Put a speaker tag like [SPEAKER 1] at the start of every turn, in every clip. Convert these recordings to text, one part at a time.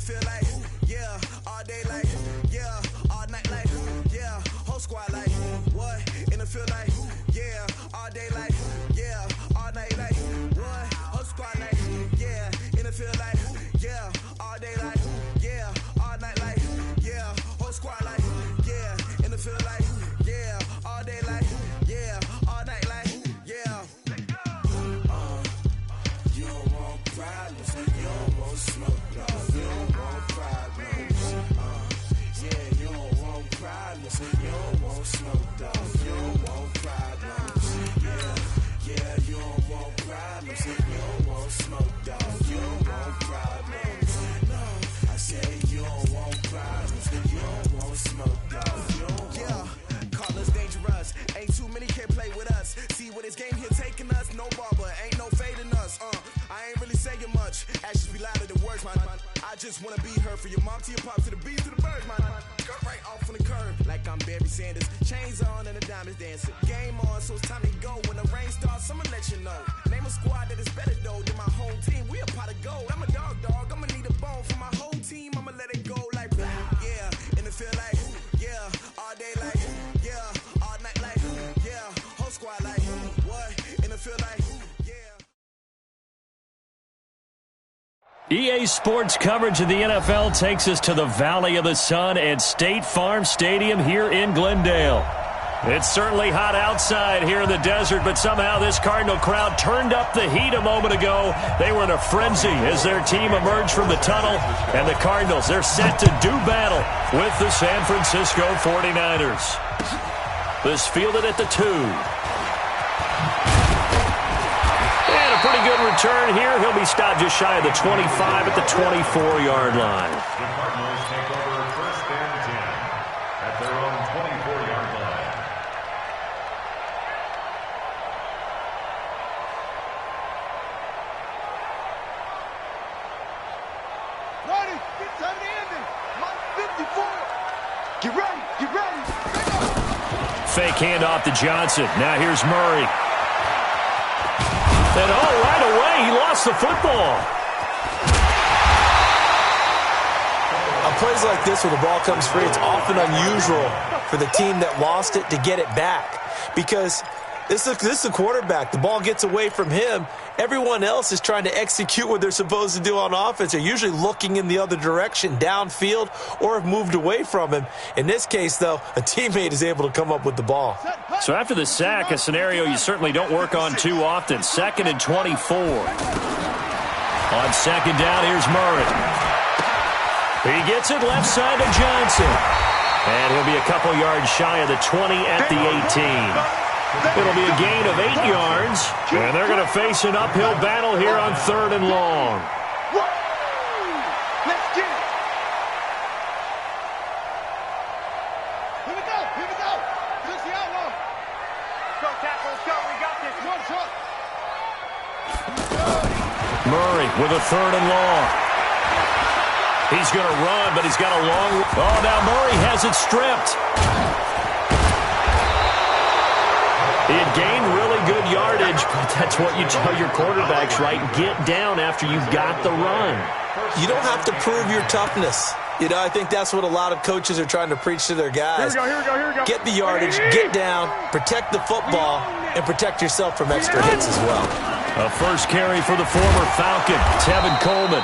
[SPEAKER 1] feel like, yeah, all day like, yeah, all night like, yeah, whole squad like, what? In the feel like, yeah, all day like, yeah, all night like, what? Whole squad like, yeah, in the feel like, yeah, all day like, yeah, all night like, yeah, whole squad like, yeah, in the feel like, yeah, all day like, yeah, all night like, yeah. You don't want problems, you don't want smoke, you don't want problems. Yeah, you don't want problems, you don't want smoke, you don't want problems. Yeah, you don't want problems, you don't want smoke, you don't want problems. No, I said you don't want problems, you don't want smoke, you don't want. Yeah, call us dangerous, ain't too many can play with us. See where this game here taking us, no barber, ain't no fading us. I ain't really saying much, actions be louder than words, man. I just wanna be heard from your mom to your pop to the beat to the birds, man. Cut right off on the curb, like I'm Barry Sanders. Chains on and the diamonds dancing. Game on, so it's time to go. When the rain starts, I'ma let you know. Name a squad that is better though than my home team. We a pot of gold. I'm a dog, I'ma need a bone for my whole team. I'ma let it go like, yeah, and it feel like, yeah, all day like, yeah, all night like, yeah, whole squad like, what? And it feel like,
[SPEAKER 2] EA Sports coverage of the NFL takes us to the Valley of the Sun at State Farm Stadium here in Glendale. It's certainly hot outside here in the desert, but somehow this Cardinal crowd turned up the heat a moment ago. They were in a frenzy as their team emerged from the tunnel, and the Cardinals, they're set to do battle with the San Francisco 49ers. This fielded at the 2. Pretty good return here. He'll be stopped just shy of the 25 at the 24-yard line.
[SPEAKER 3] The Cardinals take over first and 10 at their own 24-yard line.
[SPEAKER 4] Ready, get time to end it. Line 54. Get ready, get ready.
[SPEAKER 2] Fake handoff to Johnson. Now here's Murray. And right away, he lost the football.
[SPEAKER 5] On plays like this where the ball comes free, it's often unusual for the team that lost it to get it back. Because this is a quarterback. The ball gets away from him. Everyone else is trying to execute what they're supposed to do on offense. They're usually looking in the other direction, downfield, or have moved away from him. In this case, though, a teammate is able to come up with the ball.
[SPEAKER 2] So after the sack, a scenario you certainly don't work on too often. 2nd and 24. On second down, here's Murray. He gets it left side to Johnson. And he'll be a couple yards shy of the 20 at the 18. It'll be a gain of 8 yards, and they're going to face an uphill battle here on 3rd and long.
[SPEAKER 4] Let's get it. Here we go, here we go. Here's the outlaw. Go, tackle, let's go. We got this. One shot.
[SPEAKER 2] Murray with a 3rd and long. He's going to run, but he's got a long... Oh, now Murray has it stripped. He had gained really good yardage, but that's what you tell your quarterbacks, right? Get down after you've got the run.
[SPEAKER 5] You don't have to prove your toughness. You know, I think that's what a lot of coaches are trying to preach to their guys.
[SPEAKER 4] Here we go.
[SPEAKER 5] Get the yardage, get down, protect the football, and protect yourself from extra hits as well.
[SPEAKER 2] A first carry for the former Falcon, Tevin Coleman.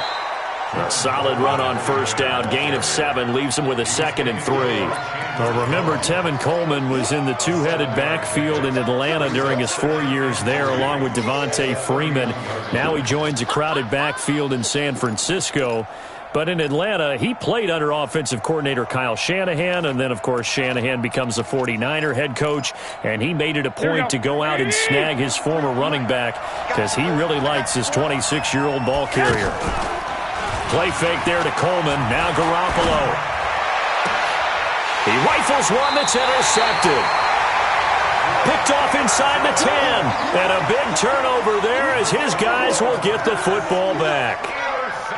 [SPEAKER 2] A solid run on first down, gain of 7, leaves him with a 2nd and 3. Well, remember, Tevin Coleman was in the two-headed backfield in Atlanta during his 4 years there, along with Devontae Freeman. Now he joins a crowded backfield in San Francisco. But in Atlanta, he played under offensive coordinator Kyle Shanahan, and then, of course, Shanahan becomes the 49er head coach, and he made it a point to go out and snag his former running back because he really likes his 26-year-old ball carrier. Play fake there to Coleman. Now Garoppolo. He rifles one that's intercepted. Picked off inside the 10. And a big turnover there as his guys will get the football back.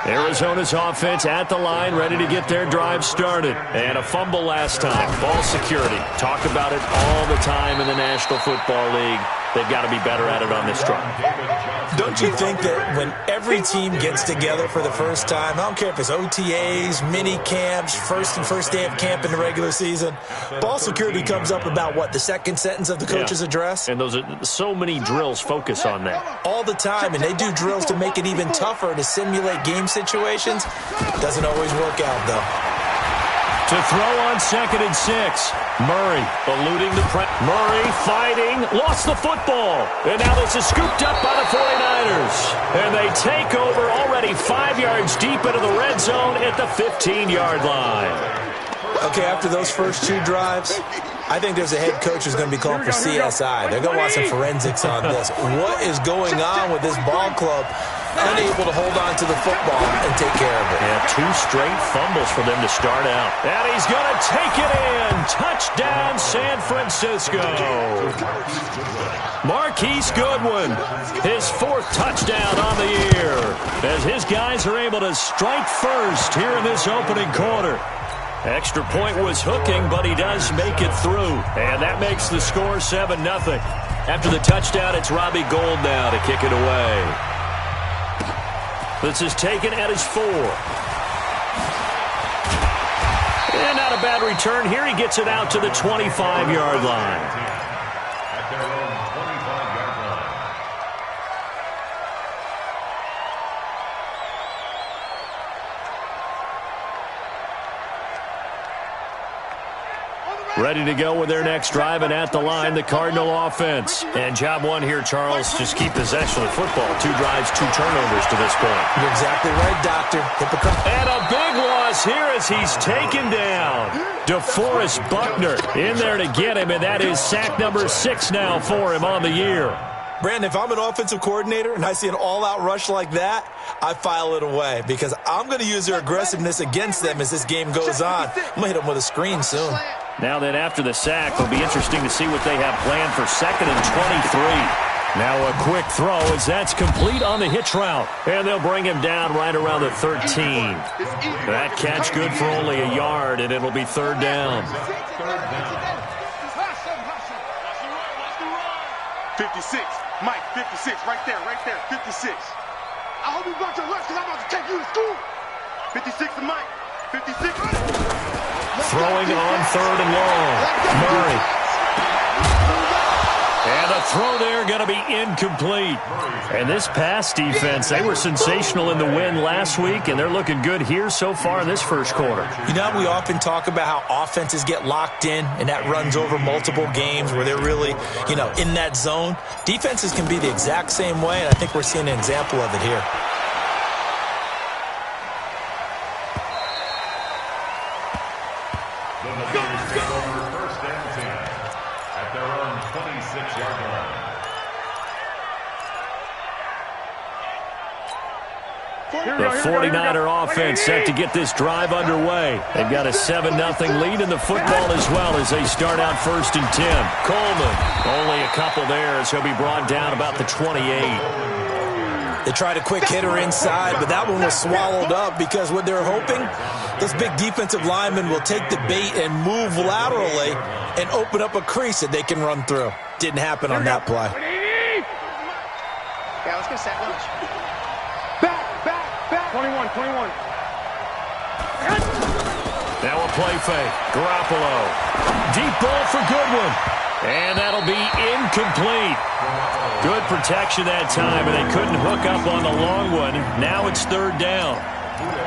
[SPEAKER 2] Arizona's offense at the line, ready to get their drive started. And a fumble last time. Ball security. Talk about it all the time in the National Football League. they've got to be better at it on this drive.
[SPEAKER 5] Don't you think that when every team gets together for the first time, I don't care if it's OTAs, mini camps, first day of camp in the regular season, ball security comes up about what, the second sentence of the coach's address?
[SPEAKER 2] And those are so many drills focus on that.
[SPEAKER 5] All the time, and they do drills to make it even tougher to simulate game situations. Doesn't always work out, though.
[SPEAKER 2] To throw on 2nd and 6. Murray eluding the press. Murray fighting. Lost the football. And now this is scooped up by the 49ers. And they take over already 5 yards deep into the red zone at the 15-yard line.
[SPEAKER 5] Okay, after those first 2 drives, I think there's a head coach who's going to be called for CSI. They're going to want some forensics on this. What is going on with this ball club? Unable to hold on to the football and take care of it.
[SPEAKER 2] Yeah, 2 straight fumbles for them to start out. And he's going to take it in. Touchdown, San Francisco. Marquise Goodwin, his 4th touchdown on the year, as his guys are able to strike first here in this opening quarter. Extra point was hooking, but he does make it through. And that makes the score 7-0. After the touchdown, it's Robbie Gould now to kick it away. This is taken at his 4. And not a bad return here. He gets it out to the 25-yard line.
[SPEAKER 3] At their own 25-yard line.
[SPEAKER 2] Ready to go with their next drive, and at the line, the Cardinal offense. And job 1 here, Charles, just keep possession of the football. 2 drives, 2 turnovers to this point.
[SPEAKER 5] You're exactly right, Doctor.
[SPEAKER 2] And a big loss here as he's taken down. DeForest Buckner in there to get him, and that is sack number 6 now for him on the year.
[SPEAKER 5] Brandon, if I'm an offensive coordinator and I see an all-out rush like that, I file it away because I'm going to use their aggressiveness against them as this game goes on. I'm going to hit them with a screen soon.
[SPEAKER 2] Now then, after the sack, it'll be interesting to see what they have planned for 2nd and 23. Now a quick throw as that's complete on the hitch route. And they'll bring him down right around the 13. That catch good for only a yard, and it'll be 3rd down.
[SPEAKER 4] 56. Mike, 56. Right there, 56. I hope you got your lunch because I'm about to take you to school. 56 to Mike. 56.
[SPEAKER 2] Throwing on 3rd and long. Murray. And the throw there going to be incomplete. And this pass defense, they were sensational in the win last week, and they're looking good here so far in this first quarter.
[SPEAKER 5] You know, we often talk about how offenses get locked in, and that runs over multiple games where they're really, in that zone. Defenses can be the exact same way, and I think we're seeing an example of it here.
[SPEAKER 2] The 49er offense set to get this drive underway. They've got a 7-0 lead in the football as well as they start out 1st and 10. Coleman, only a couple there as he'll be brought down about the 28.
[SPEAKER 5] They tried a quick hitter inside, but that one was swallowed up because what they're hoping, those big defensive linemen will take the bait and move laterally and open up a crease that they can run through. Didn't happen on that play.
[SPEAKER 4] Yeah, let's go sack lunch. Back. 21.
[SPEAKER 2] Now a play fake. Garoppolo. Deep ball for Goodwin. And that'll be incomplete. Good protection that time, and they couldn't hook up on the long one. Now it's 3rd down.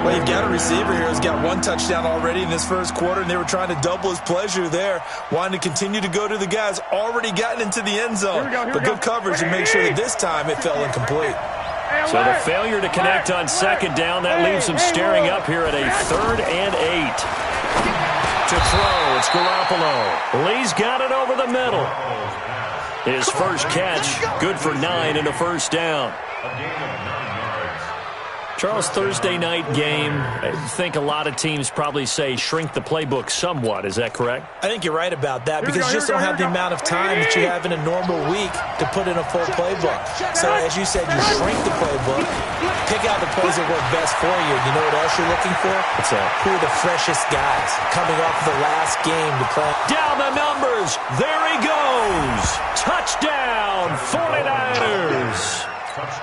[SPEAKER 5] Well, you've got a receiver here who's got 1 touchdown already in this first quarter, and they were trying to double his pleasure there, wanting to continue to go to the guys already gotten into the end zone. But good coverage to make sure that this time it fell incomplete.
[SPEAKER 2] So the failure to connect on 2nd down, that leaves them staring up here at a 3rd and 8. To throw, it's Garoppolo. Lee's got it over the middle. His first catch, good for 9 and a 1st down.
[SPEAKER 3] A gain of 9 yards.
[SPEAKER 2] Charles, Thursday night game, I think a lot of teams probably say shrink the playbook somewhat. Is that correct?
[SPEAKER 5] I think you're right about that because you just don't have the amount of time that you have in a normal week to put in a full playbook. So as you said, you shrink the playbook, pick out the plays that work best for you. You know what else you're looking for?
[SPEAKER 2] What's that?
[SPEAKER 5] Who are the freshest guys coming off the last game to play?
[SPEAKER 2] Down the numbers. There he goes. Touchdown, 49ers.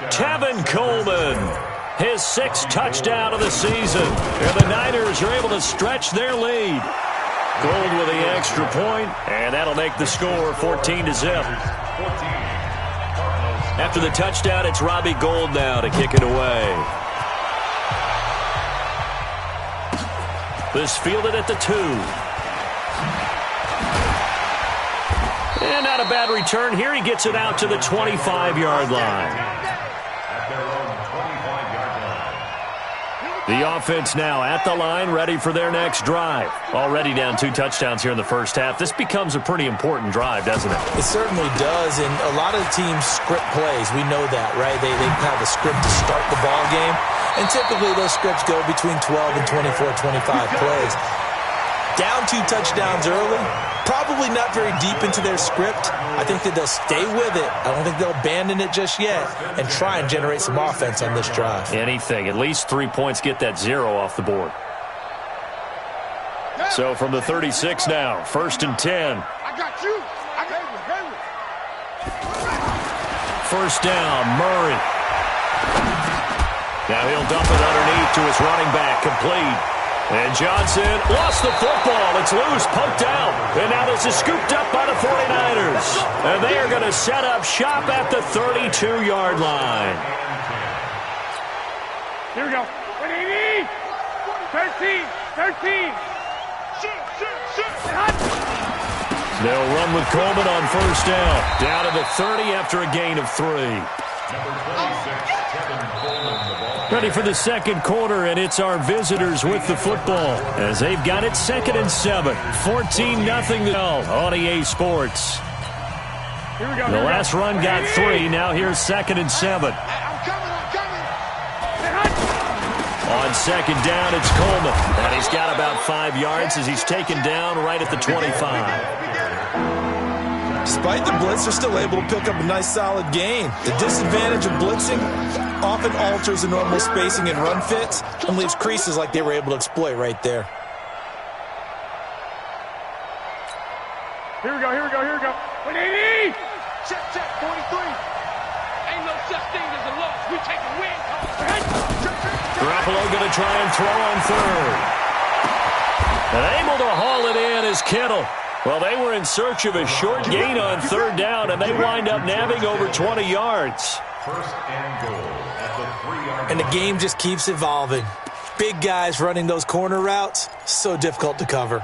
[SPEAKER 2] Tevin Coleman. His 6th touchdown of the season. And the Niners are able to stretch their lead. Gold with the extra point, and that'll make the score 14-0. After the touchdown, it's Robbie Gould now to kick it away. This fielded at the 2. And not a bad return here. He gets it out to the 25-yard line. The offense now at the line, ready for their next drive. Already down 2 touchdowns here in the first half. This becomes a pretty important drive, doesn't it?
[SPEAKER 5] It certainly does, and a lot of the teams script plays. We know that, right? They have a script to start the ball game, and typically those scripts go between 12 and 24, 25 plays. Down 2 touchdowns early, probably not very deep into their script. I think that they'll stay with it. I don't think they'll abandon it just yet and try and generate some offense on this drive.
[SPEAKER 2] Anything. At least 3 points, get that 0 off the board. So from the 36 now, 1st and 10.
[SPEAKER 4] I got you. I got you.
[SPEAKER 2] 1st down, Murray. Now he'll dump it underneath to his running back, complete. And Johnson lost the football. It's loose, poked out. And now this is scooped up by the 49ers. And they are going to set up shop at the 32-yard line.
[SPEAKER 4] Here we go. 13.
[SPEAKER 2] They'll run with Coleman on 1st down. Down to the 30 after a gain of 3. Ready for the 2nd quarter, and it's our visitors with the football as they've got it 2nd and 7. 14-0 on EA Sports.
[SPEAKER 4] Here we go.
[SPEAKER 2] The last run got 3. Now here's 2nd and 7.
[SPEAKER 4] I'm coming.
[SPEAKER 2] On 2nd down, it's Coleman. And he's got about 5 yards as he's taken down right at the 25.
[SPEAKER 5] Despite the blitz, they're still able to pick up a nice solid gain. The disadvantage of blitzing often alters the normal spacing and run fits and leaves creases like they were able to exploit right there.
[SPEAKER 4] Here we go. 180. Check, 43. Ain't no such thing as a loss. We take a win.
[SPEAKER 2] Garoppolo going to try and throw on 3rd. And able to haul it in is Kittle. Well, they were in search of a short gain on 3rd down, and they wind up nabbing over 20 yards.
[SPEAKER 3] 1st and goal at the 3-yard line.
[SPEAKER 5] And the game just keeps evolving. Big guys running those corner routes, so difficult to cover.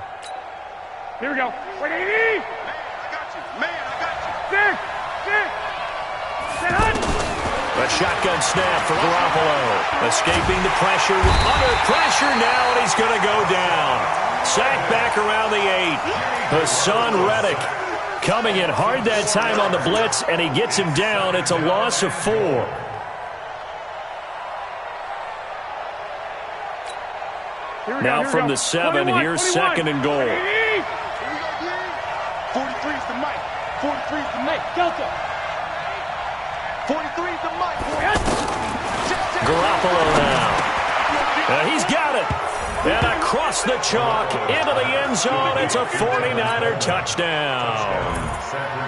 [SPEAKER 4] Here we go. 180. Man, I got you. Sit.
[SPEAKER 2] A shotgun snap for Garoppolo. Escaping the pressure. Under pressure now, and he's going to go down. Sacked back around the 8. Hassan Reddick coming in hard that time on the blitz, and he gets him down. It's a loss of 4. Now from the 7, here's 2nd and goal.
[SPEAKER 4] 43's the mic. 43's the mic. Delta. 43's the mic.
[SPEAKER 2] Garoppolo now. He's got it. And across the chalk, into the end zone, it's a 49er touchdown.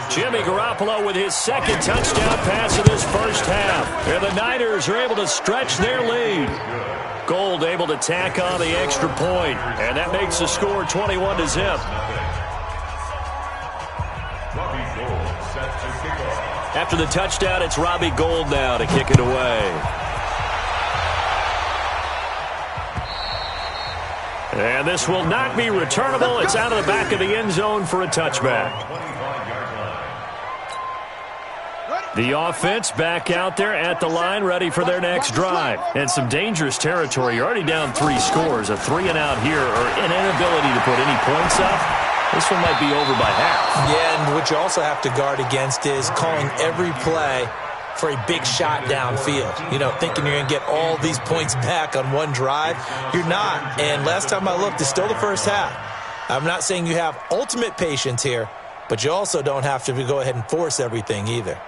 [SPEAKER 2] Jimmy Garoppolo with his 2nd touchdown pass of this first half. And the Niners are able to stretch their lead. Gould able to tack on the extra point, and that makes the score 21-0. After the touchdown, it's Robbie Gould now to kick it away. And this will not be returnable. It's out of the back of the end zone for a touchback. The offense back out there at the line, ready for their next drive. And some dangerous territory. You're already down 3 scores. A 3-and-out here, or an inability to put any points up. This one might be over by half.
[SPEAKER 5] Yeah, and what you also have to guard against is calling every play for a big shot downfield. You know, thinking you're going to get all these points back on one drive. You're not. And last time I looked, it's still the first half. I'm not saying you have ultimate patience here, but you also don't have to go ahead and force everything either.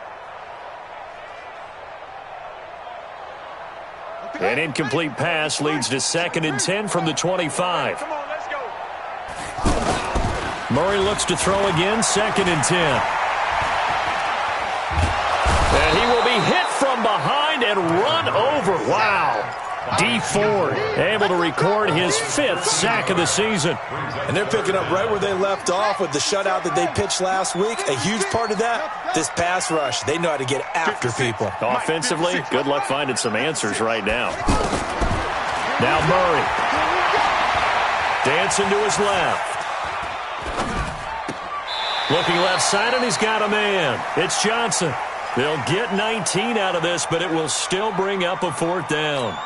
[SPEAKER 2] An incomplete pass leads to 2nd and 10 from the 25. Murray looks to throw again, 2nd and 10. And he will be hit from behind and run over. Wow. D. Ford able to record his 5th sack of the season.
[SPEAKER 5] And they're picking up right where they left off with the shutout that they pitched last week. A huge part of that, this pass rush. They know how to get after people.
[SPEAKER 2] Offensively, good luck finding some answers right now. Now Murray. Dancing to his left. Looking left side, and he's got a man. It's Johnson. They'll get 19 out of this, but it will still bring up a 4th down.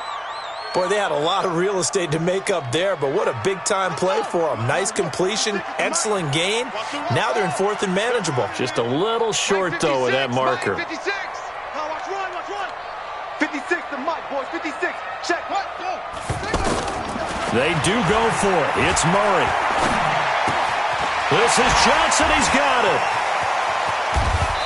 [SPEAKER 5] Boy, they had a lot of real estate to make up there, but what a big-time play for them. Nice completion, excellent gain. Now they're in 4th and manageable.
[SPEAKER 2] Just a little short, though, with that marker.
[SPEAKER 4] 56. Watch one. 56 to Mike, boys. 56. Check. What? Go.
[SPEAKER 2] They do go for it. It's Murray. This is Johnson. He's got it.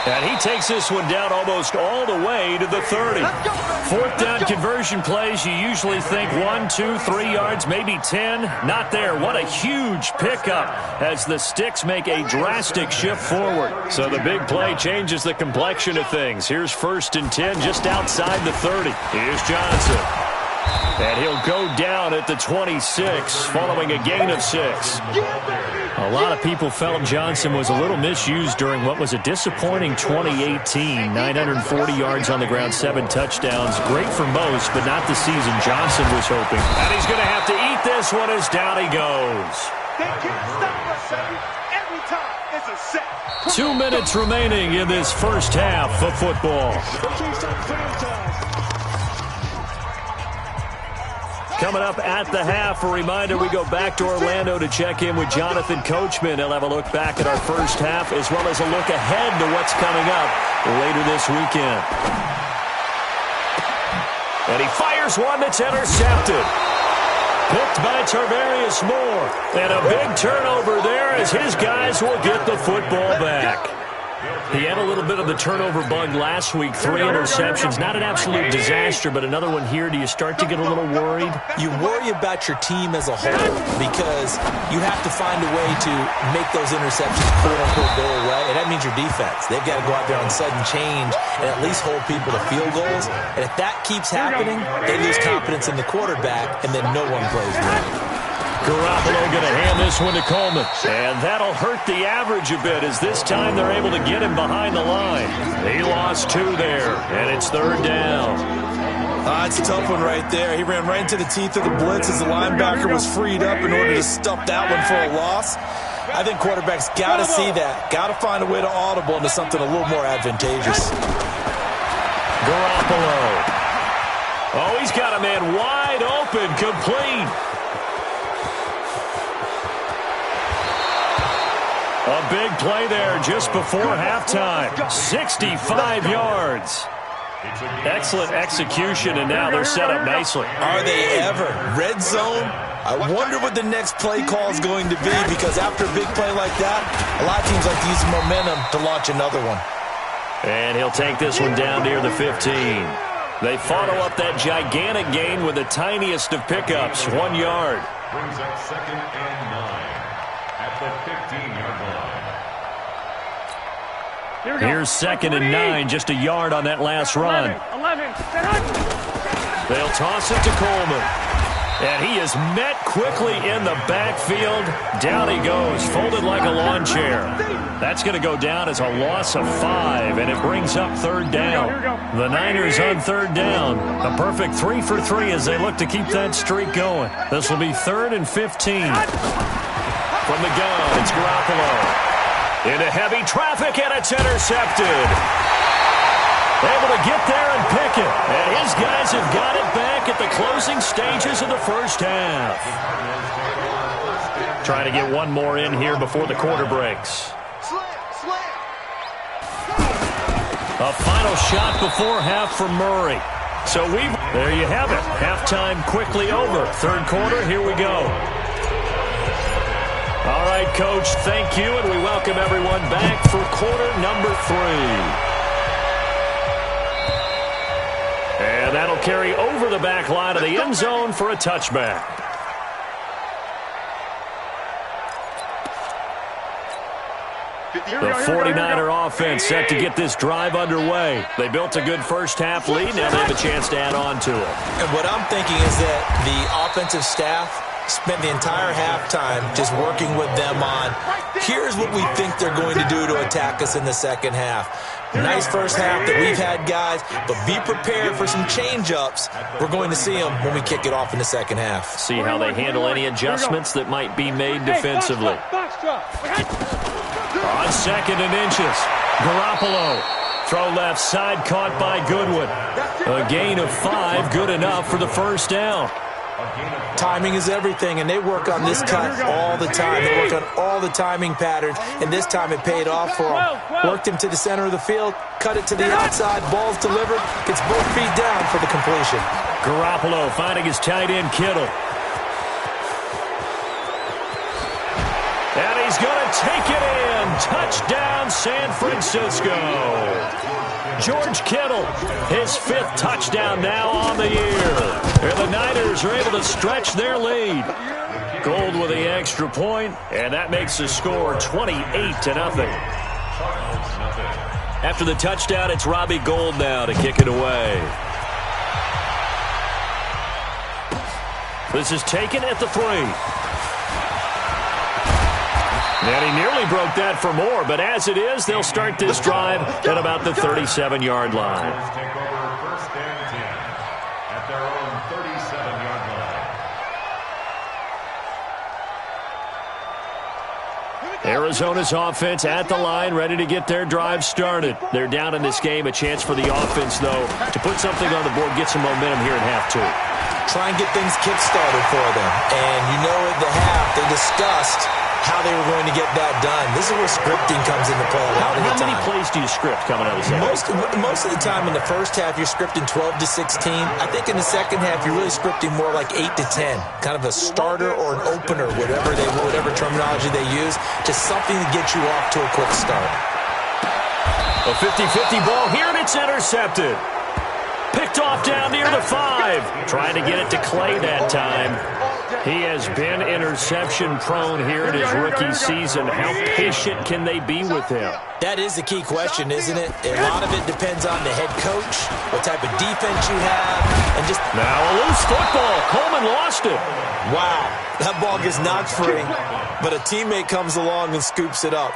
[SPEAKER 2] And he takes this one down almost all the way to the 30. 4th down conversion plays, you usually think 1, 2, 3 yards, maybe 10. Not there. What a huge pickup as the Sticks make a drastic shift forward. So the big play changes the complexion of things. Here's 1st and 10 just outside the 30. Here's Johnson. And he'll go down at the 26 following a gain of 6. A lot of people felt Johnson was a little misused during what was a disappointing 2018. 940 yards on the ground, 7 touchdowns. Great for most, but not the season Johnson was hoping. And he's going to have to eat this one as down he goes.
[SPEAKER 4] They can't stop us, baby. Every time it's a set.
[SPEAKER 2] 2 minutes remaining in this first half of football. Coming up at the half, a reminder, we go back to Orlando to check in with Jonathan Coachman. He'll have a look back at our first half as well as a look ahead to what's coming up later this weekend. And he fires one that's intercepted. Picked by Tarvarius Moore. And a big turnover there as his guys will get the football back. He had a little bit of the turnover bug last week. 3 interceptions. Not an absolute disaster, but another one here. Do you start to get a little worried?
[SPEAKER 5] You worry about your team as a whole because you have to find a way to make those interceptions quote-unquote go away, and that means your defense. They've got to go out there on sudden change and at least hold people to field goals. And if that keeps happening, they lose confidence in the quarterback, and then no one plays well.
[SPEAKER 2] Garoppolo going to hand this one to Coleman. And that'll hurt the average a bit as this time they're able to get him behind the line. He lost 2 there, and it's 3rd down.
[SPEAKER 5] It's a tough one right there. He ran right into the teeth of the blitz as the linebacker was freed up in order to stuff that one for a loss. I think quarterbacks got to see that. Got to find a way to audible into something a little more advantageous.
[SPEAKER 2] Garoppolo. Oh, he's got a man wide open, complete. A big play there just before halftime. 65 yards. Excellent execution, and now they're set up nicely.
[SPEAKER 5] Are they ever? Red zone? I wonder what the next play call is going to be because after a big play like that, a lot of teams like to use momentum to launch another one.
[SPEAKER 2] And he'll take this one down near the 15. They follow up that gigantic gain with the tiniest of pickups, 1 yard.
[SPEAKER 3] Brings up 2nd and 9 at the 15-yard line.
[SPEAKER 2] Here's 2nd and 9, just a yard on that last run.
[SPEAKER 4] 11.
[SPEAKER 2] They'll toss it to Coleman. And he is met quickly in the backfield. Down he goes, folded like a lawn chair. That's going to go down as a loss of 5, and it brings up 3rd down. The Niners on 3rd down. A perfect 3 for 3 as they look to keep that streak going. This will be 3rd and 15. From the gun, it's Garoppolo. Into heavy traffic, and it's intercepted. Able to get there and pick it. And his guys have got it back at the closing stages of the first half. Trying to get one more in here before the quarter breaks. A final shot before half from Murray. So there you have it. Halftime quickly over. Third quarter, here we go. All right, Coach, thank you, and we welcome everyone back for quarter number 3. And that'll carry over the back line of the end zone for a touchback. The 49er offense set to get this drive underway. They built a good first half lead. Now they have a chance to add on to it.
[SPEAKER 5] And what I'm thinking is that the offensive staff spent the entire halftime just working with them on, here's what we think they're going to do to attack us in the second half. Nice first half that we've had, guys, but be prepared for some change-ups. We're going to see them when we kick it off in the second half.
[SPEAKER 2] See how they handle any adjustments that might be made defensively. On 2nd and inches, Garoppolo. Throw left side, caught by Goodwin. A gain of 5, good enough for the first down.
[SPEAKER 5] Timing is everything, and they work on this cut all the time. They work on all the timing patterns, and this time it paid off for them. Worked him to the center of the field, cut it to the outside, ball's delivered, gets both feet down for the completion.
[SPEAKER 2] Garoppolo finding his tight end, Kittle. And he's going to take it in. Touchdown, San Francisco. George Kittle, his 5th touchdown now on the year. And the Niners are able to stretch their lead. Gold with the extra point, and that makes the score 28-0. After the touchdown, it's Robbie Gould now to kick it away. This is taken at the 3. And he nearly broke that for more, but as it is, they'll start this drive at about the 37-yard line.
[SPEAKER 3] Take over 1st and 10 at their own 37-yard line.
[SPEAKER 2] Arizona's offense at the line, ready to get their drive started. They're down in this game. A chance for the offense, though, to put something on the board, get some momentum here in half 2.
[SPEAKER 5] Try and get things kick-started for them. And you know at the half, they discussed how they were going to get that done. This is where scripting comes into play a lot of the time.
[SPEAKER 2] How many plays do you script coming out of the second?
[SPEAKER 5] Most of the time in the first half, you're scripting 12 to 16. I think in the second half, you're really scripting more like 8 to 10. Kind of a starter or an opener, whatever terminology they use. Just something to get you off to a quick start.
[SPEAKER 2] A 50-50 ball here, and it's intercepted. Picked off down near the 5. Trying to get it to Clay that time. He has been interception-prone here in his rookie season. How patient can they be with him?
[SPEAKER 5] That is the key question, isn't it? A lot of it depends on the head coach, what type of defense you have, and just...
[SPEAKER 2] Now a loose football. Coleman lost it.
[SPEAKER 5] Wow, that ball gets knocked free, but a teammate comes along and scoops it up.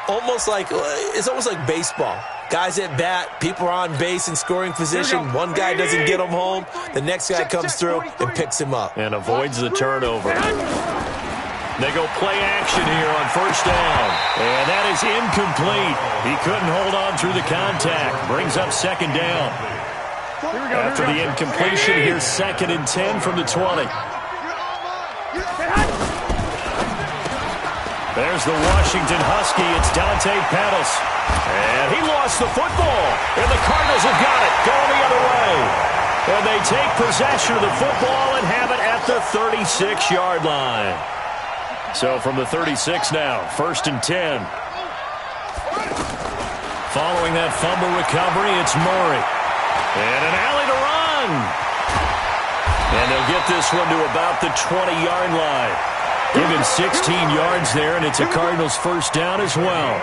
[SPEAKER 5] It's almost like baseball. Guys at bat, people are on base in scoring position. One guy doesn't get him home. The next guy comes through and picks him up.
[SPEAKER 2] And avoids the turnover. They go play action here on first down. And that is incomplete. He couldn't hold on through the contact. Brings up second down. After the incompletion, here's 2nd and 10 from the 20. There's the Washington Husky. It's Dante Pettis. And he lost the football. And the Cardinals have got it. Going the other way. And they take possession of the football and have it at the 36-yard line. So from the 36 now, 1st and 10. Following that fumble recovery, it's Murray. And an alley to run. And they'll get this one to about the 20-yard line. Give him 16 yards there, and it's a Cardinals first down as well.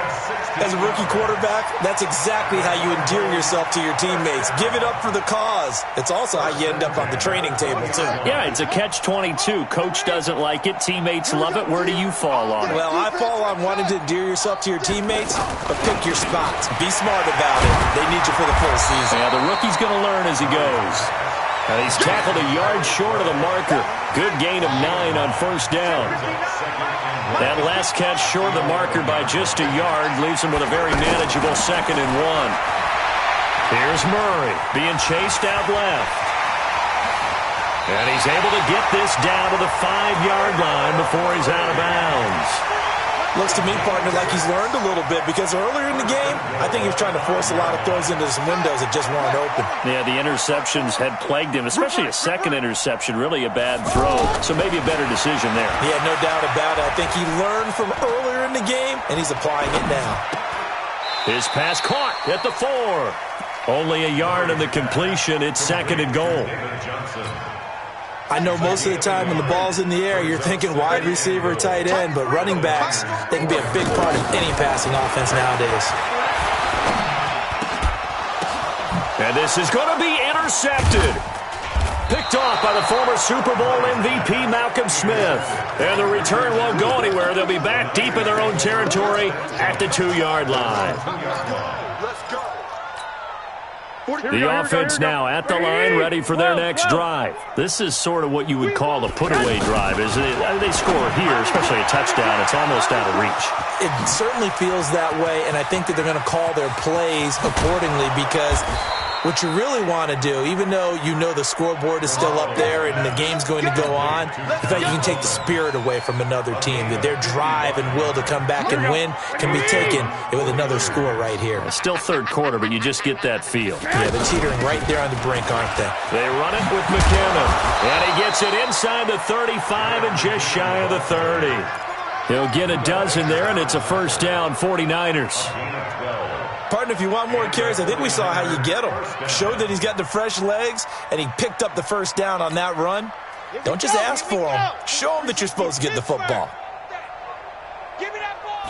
[SPEAKER 5] As a rookie quarterback, that's exactly how you endear yourself to your teammates. Give it up for the cause. It's also how you end up on the training table, too.
[SPEAKER 2] Yeah, it's a catch-22. Coach doesn't like it. Teammates love it. Where do you fall on it?
[SPEAKER 5] Well, I fall on wanting to endear yourself to your teammates, but pick your spots. Be smart about it. They need you for the full season.
[SPEAKER 2] Yeah, the rookie's going to learn as he goes. And he's tackled a yard short of the marker. Good gain of 9 on first down. That last catch short of the marker by just a yard leaves him with a very manageable 2nd and 1. Here's Murray being chased out left. And he's able to get this down to the 5-yard line before he's out of bounds.
[SPEAKER 5] Looks to me, partner, like he's learned a little bit because earlier in the game, I think he was trying to force a lot of throws into some windows that just weren't open.
[SPEAKER 2] Yeah, the interceptions had plagued him, especially a second interception, really a bad throw. So maybe a better decision there.
[SPEAKER 5] Yeah, no doubt about it. I think he learned from earlier in the game, and he's applying it now.
[SPEAKER 2] His pass caught at the 4. Only a yard in the completion. It's 2nd and goal.
[SPEAKER 5] I know most of the time when the ball's in the air, you're thinking wide receiver, tight end, but running backs, they can be a big part of any passing offense nowadays.
[SPEAKER 2] And this is going to be intercepted. Picked off by the former Super Bowl MVP, Malcolm Smith. And the return won't go anywhere. They'll be back deep in their own territory at the 2-yard line.
[SPEAKER 4] Let's go.
[SPEAKER 2] The offense now at the line, ready for their next drive. This is sort of what you would call a put-away drive, isn't it? They score here, especially a touchdown. It's almost out of reach.
[SPEAKER 5] It certainly feels that way, and I think that they're going to call their plays accordingly because what you really want to do, even though you know the scoreboard is still up there and the game's going to go on, in fact, you can take the spirit away from another team, that their drive and will to come back and win can be taken with another score right here.
[SPEAKER 2] It's still third quarter, but you just get that feel.
[SPEAKER 5] Yeah, they're teetering right there on the brink, aren't they?
[SPEAKER 2] They run it with McKinnon, and he gets it inside the 35 and just shy of the 30. He'll get a dozen there, and it's a first down, 49ers.
[SPEAKER 5] Partner, if you want more carries, I think we saw how you get them. Showed that he's got the fresh legs, and he picked up the first down on that run. Don't just ask for them. Show them that you're supposed to get the football.
[SPEAKER 6] Give me that ball.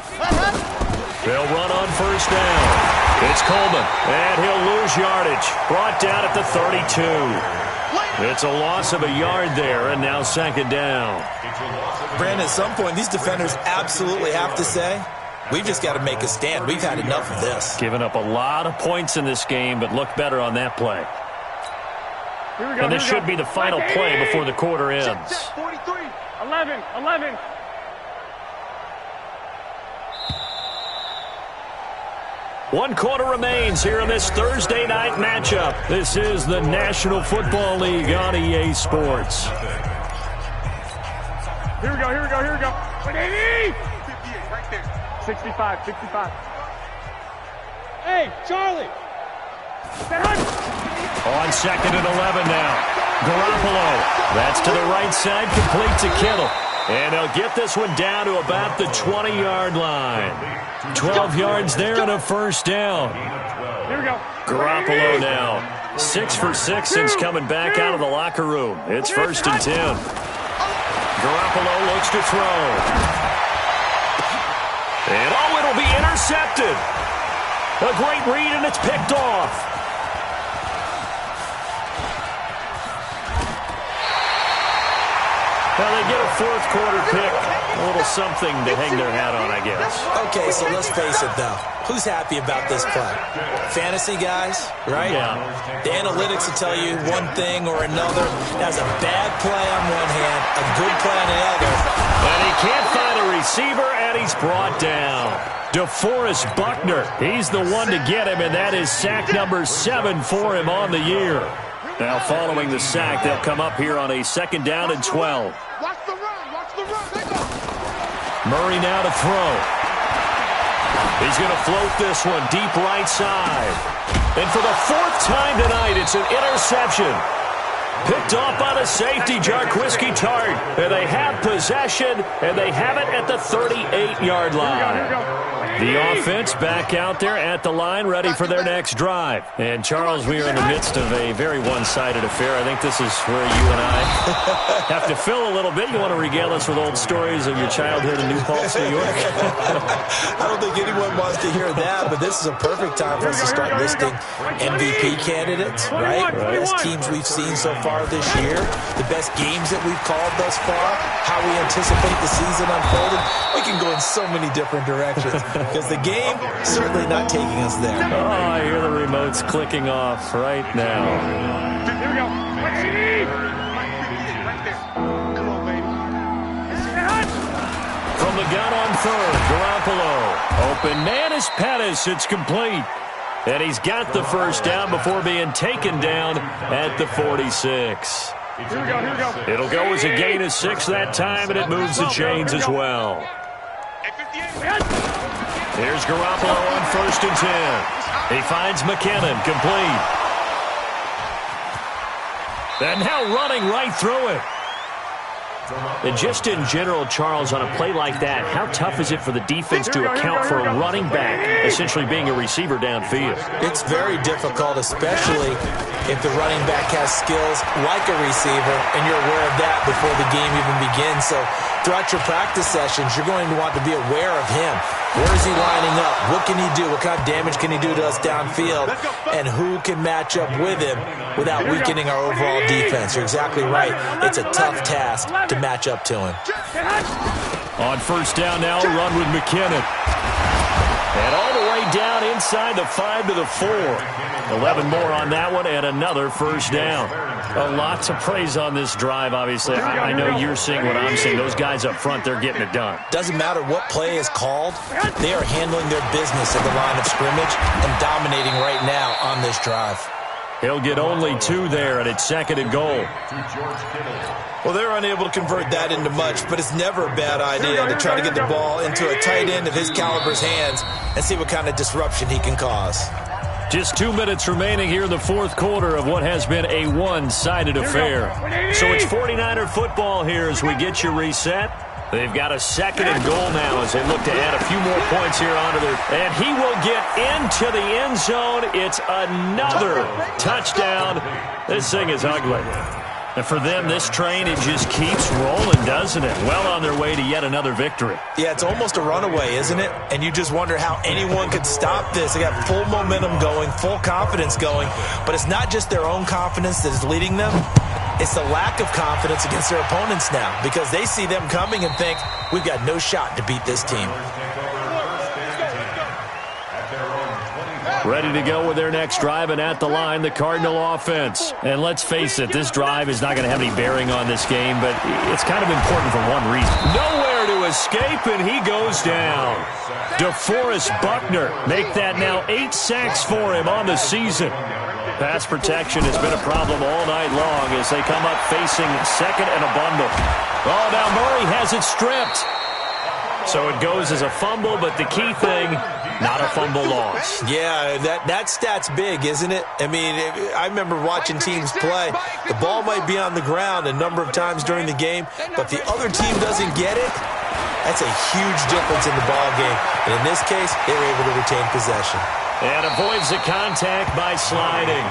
[SPEAKER 2] They'll run on first down. It's Coleman, and he'll lose yardage. Brought down at the 32. It's a loss of a yard there, and now 2nd down.
[SPEAKER 5] Brandon, at some point, these defenders absolutely have to say, we've just got to make a stand. We've had enough of this.
[SPEAKER 2] Giving up a lot of points in this game, but look better on that play. And this should be the final play before the quarter ends.
[SPEAKER 6] 43. 11.
[SPEAKER 2] One quarter remains here in this Thursday night matchup. This is the National Football League on EA Sports.
[SPEAKER 6] Here we go.
[SPEAKER 4] 58, right there.
[SPEAKER 6] 65. Hey, Charlie.
[SPEAKER 2] On 2nd and 11 now. Garoppolo. That's to the right side, complete to Kittle. And they'll get this one down to about the 20-yard line. 12 yards there and a first down.
[SPEAKER 6] Here we go.
[SPEAKER 2] Garoppolo now. 6 for 6 since coming back out of the locker room. It's 1st and 10. Garoppolo looks to throw. And it'll be intercepted. A great read, and it's picked off. Well, they get a fourth quarter pick. A little something to hang their hat on, I guess.
[SPEAKER 5] Okay, so let's face it, though. Who's happy about this play? Fantasy guys, right?
[SPEAKER 2] Yeah.
[SPEAKER 5] The analytics will tell you one thing or another. That's a bad play on one hand, a good play on the other.
[SPEAKER 2] And he can't find a receiver, and he's brought down. DeForest Buckner, he's the one to get him, and that is sack number 7 for him on the year. Now, following the sack, they'll come up here on a 2nd down and 12.
[SPEAKER 4] Watch the run. They go.
[SPEAKER 2] Murray now to throw. He's going to float this one deep right side. And for the 4th time tonight, it's an interception. Picked off by the safety, Jarquiski Tart. And they have possession, and they have it at the 38-yard line. The offense back out there at the line, ready for their next drive. And, Charles, we are in the midst of a very one-sided affair. I think this is where you and I have to fill a little bit. You want to regale us with old stories of your childhood in New Paltz, New York?
[SPEAKER 5] I don't think anyone wants to hear that, but this is a perfect time for us to start listing MVP candidates, right? The best teams we've seen so far this year, the best games that we've called thus far, how we anticipate the season unfolding. We can go in so many different directions. Because the game certainly not taking us there.
[SPEAKER 2] Oh, I hear the remotes clicking off right now.
[SPEAKER 6] Here we go. What you need?
[SPEAKER 4] Right there. Come on, baby.
[SPEAKER 2] From the gun on 3rd, Garoppolo. Open man is Pettis. It's complete. And he's got the first down before being taken down at the 46.
[SPEAKER 6] Here we go.
[SPEAKER 2] It'll go as a gain of 6 that time, and it moves the chains as well.
[SPEAKER 4] Hey, 58.
[SPEAKER 2] Here's Garoppolo on 1st and 10. He finds McKinnon, complete. And now running right through it. And just in general, Charles, on a play like that, how tough is it for the defense to account for a running back essentially being a receiver downfield?
[SPEAKER 5] It's very difficult, especially if the running back has skills like a receiver, and you're aware of that before the game even begins. So throughout your practice sessions, you're going to want to be aware of him. Where is he lining up? What can he do? What kind of damage can he do to us downfield? And who can match up with him without weakening our overall defense? You're exactly right. It's a tough task to match up to him.
[SPEAKER 2] On 1st down now, run with McKinnon. And all the way down inside the 5 to the 4. 11 more on that one and another 1st down. A lot to praise on this drive, obviously. I know you're seeing what I'm seeing. Those guys up front, they're getting it done.
[SPEAKER 5] Doesn't matter what play is called. They are handling their business at the line of scrimmage and dominating right now on this drive.
[SPEAKER 2] He'll get only 2 there, and it's 2nd and goal.
[SPEAKER 5] Well, they're unable to convert that into much, but it's never a bad idea to try to get the ball into a tight end of his caliber's hands and see what kind of disruption he can cause.
[SPEAKER 2] Just 2 minutes remaining here in the 4th quarter of what has been a one-sided affair. So it's 49er football here as we get you reset. They've got a 2nd and goal now as they look to add a few more points here onto their... And he will get into the end zone. It's another touchdown. This thing is ugly. And for them, this train, it just keeps rolling, doesn't it? Well on their way to yet another victory.
[SPEAKER 5] Yeah, it's almost a runaway, isn't it? And you just wonder how anyone could stop this. They got full momentum going, full confidence going. But it's not just their own confidence that is leading them. It's the lack of confidence against their opponents now because they see them coming and think, we've got no shot to beat this team.
[SPEAKER 2] Ready to go with their next drive, and at the line, the Cardinal offense. And let's face it, this drive is not going to have any bearing on this game, but it's kind of important for one reason. Nowhere to escape, and he goes down. DeForest Buckner make that now 8 sacks for him on the season. Pass protection has been a problem all night long as they come up facing 2nd and a bundle. Oh, now Murray has it stripped. So it goes as a fumble, but the key thing, not a fumble loss.
[SPEAKER 5] Yeah, that stat's big, isn't it? I mean, I remember watching teams play. The ball might be on the ground a number of times during the game, but the other team doesn't get it. That's a huge difference in the ball game. And in this case, they were able to retain possession.
[SPEAKER 2] And avoids the contact by sliding.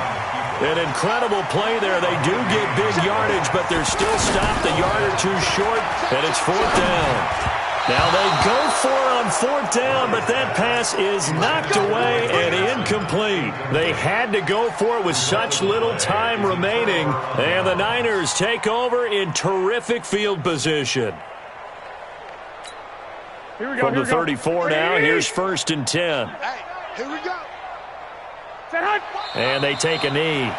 [SPEAKER 2] An incredible play there. They do get big yardage, but they're still stopped a yard or 2 short, and it's 4th down. Now they go for it on 4th down, but that pass is knocked away and incomplete. They had to go for it with such little time remaining, and the Niners take over in terrific field position. From the 34 now, here's 1st and 10.
[SPEAKER 4] Hey, here we go.
[SPEAKER 2] And they take a knee.